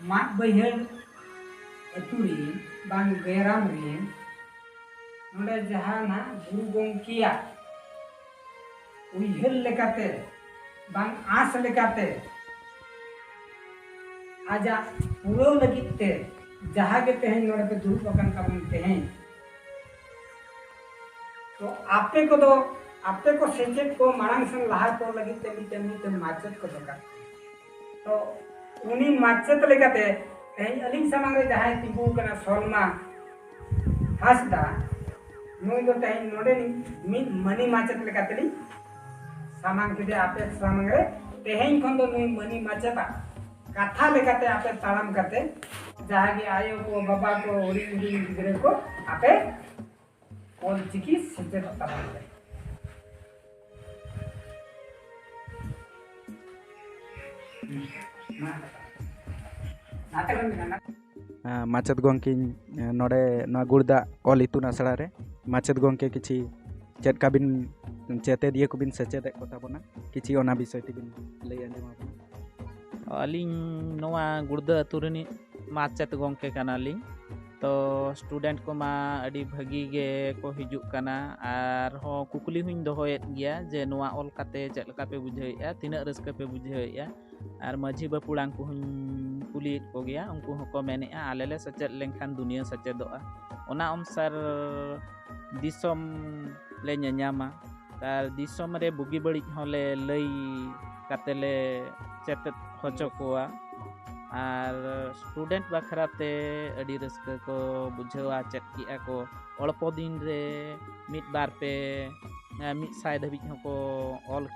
mat bayhar aturi bang geram rin node jahana guru gongkiya uyhar lekate bang as lekate aja puro lagit te जहाँ के तेहें नोड़े पे दुरुप अकन Cubbon तेहें तो आपे को सेचेत को मारंग संग लहा को लगी ते माचत को दरकार तो उनी माचत लेकाते तेहें अलिंग समांग रे जहाँ तिंगु कना सोलमा हासदा नोई दो तेहें नोड़े नि मनी माचत लेकाते ली समांग के आपे समांग रे तेहें खन दो नोई मनी माचता कथा लेकाते आपे ताड़म करते जहाँ की आयो को बाबा को उड़ी गिरे को आपे ऑल चिकी सिद्धे पता बनते माचद गोंकी नोड़े ना गुड़दा ऑल इतुन आसड़ा रे माचद गोंके किछि चेद काबिन चेते दिए को बिन सचेत कोता बना किछि ओना विषय तिबिन लई आंजमा अलिंग नोआ गुड़दा अतुरनी माचेत गोंके कानालिंग तो स्टूडेंट को मा अड़ी भागी गे को हिजुक काना आर हो कुकली हुइन दोहोयत गया जे नोआ ऑल काते चेद लका पे बुझाइया तिना रस्का पे बुझाइया आर माझी बापुड़ांग को हुइन कुलियत को गया उनको हको मेनेआ आलेले सचेत लेंखान दुनिया सचेदोआ ओना अनुसार दिसम ले ᱧᱟᱧᱟᱢᱟ तार दिसम रे बुगी बड़ी होले लई कातेले चेत होचो कोआ आर स्टूडेंट बखराते अड़ी रस्क को बुझेवा चेक किया को अल्प दिन रे मिट बार पे मिट साइड हबी को ऑल